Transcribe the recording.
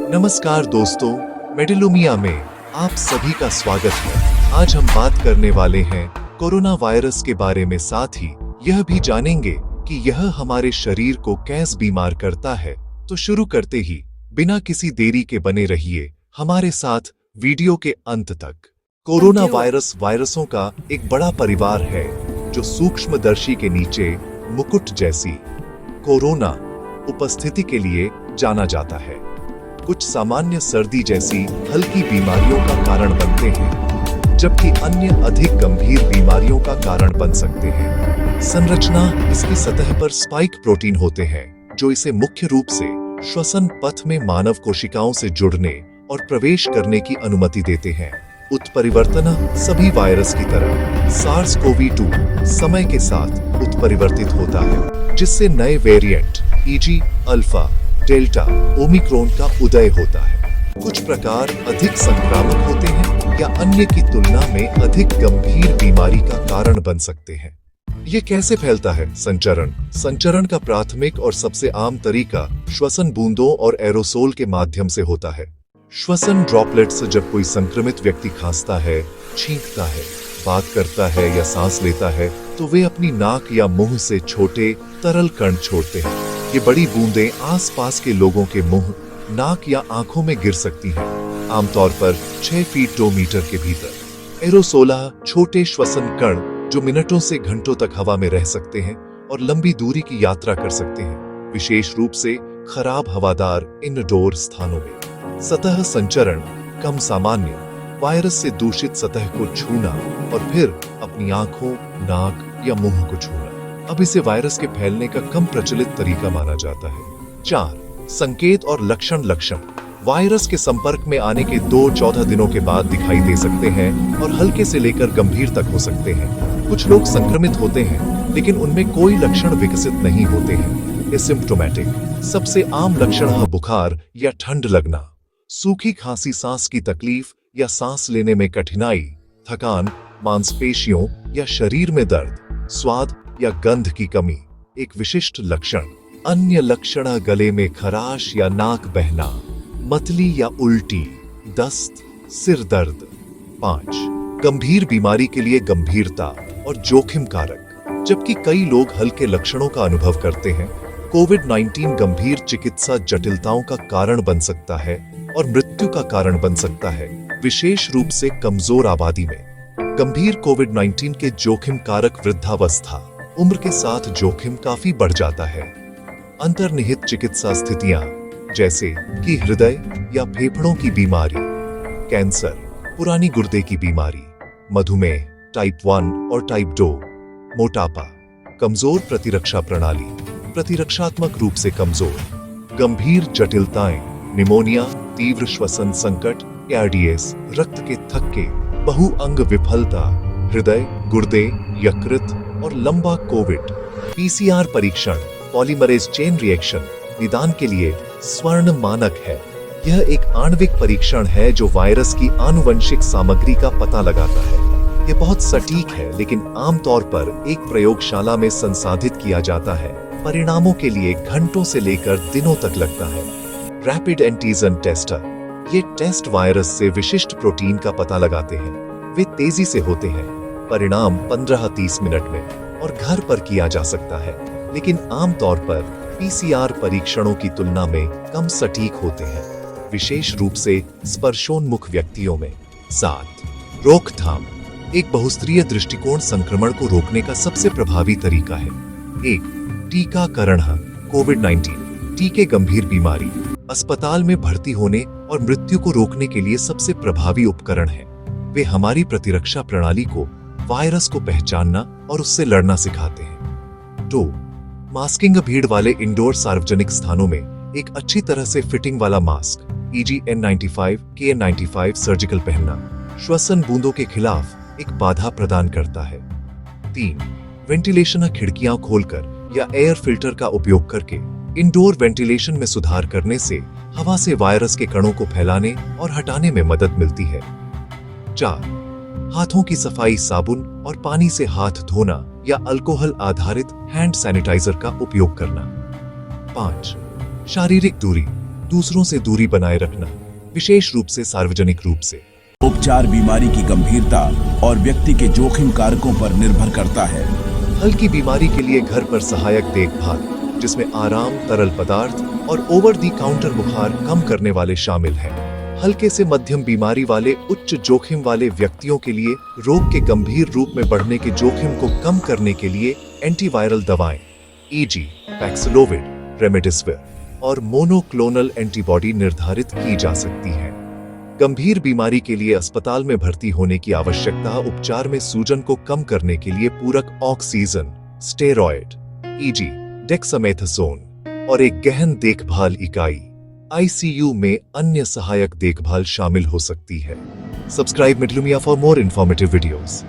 नमस्कार दोस्तों, मेडिलुमिया में आप सभी का स्वागत है। आज हम बात करने वाले हैं कोरोना वायरस के बारे में, साथ ही यह भी जानेंगे कि यह हमारे शरीर को कैसे बीमार करता है। तो शुरू करते ही बिना किसी देरी के बने रहिए हमारे साथ वीडियो के अंत तक। कोरोना वायरस वायरसों का एक बड़ा परिवार है जो सूक्ष्मदर्शी के नीचे मुकुट जैसी कोरोना उपस्थिति के लिए जाना जाता है। कुछ सामान्य सर्दी जैसी हल्की बीमारियों का कारण बनते हैं, जबकि अन्य अधिक गंभीर बीमारियों का कारण बन सकते हैं। संरचना: इसकी सतह पर स्पाइक प्रोटीन होते हैं जो इसे मुख्य रूप से श्वसन पथ में मानव कोशिकाओं से जुड़ने और प्रवेश करने की अनुमति देते हैं। उत्परिवर्तन: सभी वायरस की तरह SARS-CoV-2 समय के साथ उत्परिवर्तित होता है, जिससे नए variant e.g. Alpha, delta, Omicron का उदय होता है। कुछ प्रकार अधिक संक्रामक होते हैं या अन्य की तुलना में अधिक गंभीर बीमारी का कारण बन सकते हैं। ये कैसे फैलता है? संचरण: संचरण का प्राथमिक और सबसे आम तरीका श्वसन बूंदों और एरोसोल के माध्यम से होता है। श्वसन ड्रॉपलेट्स: जब कोई संक्रमित व्यक्ति खांसता है, छींकता है, बात करता है या सांस लेता है तो वे अपनी नाक या मुंह से छोटे तरल कण छोड़ते हैं। ये बड़ी बूंदें आसपास के लोगों के मुंह, नाक या आंखों में गिर सकती हैं, आमतौर पर 6 फीट 2 मीटर के भीतर। एरोसोला: छोटे श्वसन कण जो मिनटों से घंटों तक हवा में रह सकते हैं और लंबी दूरी की यात्रा कर सकते हैं, विशेष रूप से खराब हवादार इनडोर स्थानों में। सतह संचरण: कम सामान्य, वायरस से दूषित सतह को छूना और फिर अपनी आंखों, नाक या मुंह को छूना। अब इसे वायरस के फैलने का कम प्रचलित तरीका माना जाता है। 4. संकेत और लक्षण: वायरस के संपर्क में आने के 2-14 दिनों के बाद दिखाई दे सकते हैं और हल्के से लेकर गंभीर तक हो सकते हैं। कुछ लोग संक्रमित होते हैं लेकिन उनमें कोई लक्षण विकसित नहीं होते हैं। एसिम्प्टोमेटिक: सबसे आम लक्षण है बुखार या ठंड लगना, सूखी खांसी, सांस की तकलीफ या सांस लेने में कठिनाई, थकान, मांसपेशियों या शरीर में दर्द, स्वाद या गंध की कमी। एक विशिष्ट लक्षण: अन्य लक्षण: गले में खराश या नाक बहना, मतली या उल्टी, दस्त, सिर दर्द। 5. गंभीर बीमारी के लिए गंभीरता और जोखिम कारक: जबकि कई लोग हल्के लक्षणों का अनुभव करते हैं, कोविड-19 गंभीर चिकित्सा जटिलताओं का कारण बन सकता है और मृत्यु का कारण बन सकता है, विशेष रूप से कमजोर आबादी में। गंभीर कोविड-19 के जोखिम कारक: वृद्धावस्था, उम्र के साथ जोखिम काफी बढ़ जाता है। अंतर्निहित चिकित्सा स्थितियां जैसे कि हृदय या फेफड़ों की बीमारी, कैंसर, पुरानी गुर्दे की बीमारी, मधुमेह टाइप 1 और टाइप 2, मोटापा, कमजोर प्रतिरक्षा प्रणाली, प्रतिरक्षात्मक रूप से कमजोर, गंभीर जटिलताएं, निमोनिया, तीव्र श्वसन संकट, ARDS, रक्त के थक्के, बहुअंग विफलता, हृदय, गुर्दे, यकृत और लंबा कोविड। PCR परीक्षण, पॉलीमरेज चेन रिएक्शन, निदान के लिए स्वर्ण मानक है। यह एक आणविक परीक्षण है जो वायरस की आनुवंशिक सामग्री का पता लगाता है। यह बहुत सटीक है लेकिन आमतौर पर एक प्रयोगशाला में संसाधित किया जाता है। परिणामों के लिए घंटों से लेकर दिनों तक लगता है। रैपिड एंटीजन टेस्टर: ये टेस्ट वायरस से विशिष्ट प्रोटीन का पता लगाते हैं। वे तेजी से होते हैं, परिणाम 15-30 मिनट में और घर पर किया जा सकता है, लेकिन आमतौर पर PCR परीक्षणों की तुलना में कम सटीक होते हैं, विशेष रूप से स्पर्शोन्मुख व्यक्तियों में। 7. रोकथाम: एक बहुस्तरीय दृष्टिकोण संक्रमण को रोकने का सबसे प्रभावी तरीका है। 1. टीकाकरण: कोविड-19 टीके गंभीर बीमारी, अस्पताल में भर्ती होने और मृत्यु को रोकने के लिए सबसे प्रभावी उपकरण हैं। वे हमारी प्रतिरक्षा प्रणाली को वायरस को पहचानना और उससे लड़ना सिखाते हैं। 2. मास्किंग: भीड़ वाले इंडोर सार्वजनिक स्थानों में एक अच्छी तरह से फिटिंग वाला mask e.g. N95, KN95 surgical पहनना श्वसन बूंदों के खिलाफ एक बाधा प्रदान करता है। 3. वेंटिलेशन: खिड़कियां खोलकर या एयर फिल्टर का उपयोग करके इंडोर वेंटिलेशन में सुधार करने से हवा से वायरस के कणों को फैलाने और हटाने में मदद मिलती है। 4. हाथों की सफाई: साबुन और पानी से हाथ धोना या अल्कोहल आधारित हैंड सैनिटाइजर का उपयोग करना। 5. शारीरिक दूरी: दूसरों से दूरी बनाए रखना, विशेष रूप से सार्वजनिक रूप से। उपचार बीमारी की गंभीरता और व्यक्ति के जोखिम कारकों पर निर्भर करता है। हल्की बीमारी के लिए घर पर सहायक देखभाल, जिसमें आराम, तरल पदार्थ और ओवर दी काउंटर बुखार कम करने वाले शामिल हैं। हल्के से मध्यम बीमारी वाले उच्च जोखिम वाले व्यक्तियों के लिए रोग के गंभीर रूप में बढ़ने के जोखिम को कम करने के लिए एंटीवायरल दवाएं, e.g. पैक्सलोविड, रेमडेसिविर और मोनोक्लोनल एंटीबॉडी निर्धारित की जा सकती हैं। गंभीर बीमारी के लिए अस्पताल में भर्ती होने की आवश्यकता उपचार में सूजन को कम करने के लिए पूरक ऑक्सीजन, स्टेरॉयड, e.g. डेक्सामेथासोन और एक गहन देखभाल इकाई ICU में अन्य सहायक देखभाल शामिल हो सकती है। सब्सक्राइब मेटलुमिया फॉर मोर इन्फॉर्मेटिव वीडियोस।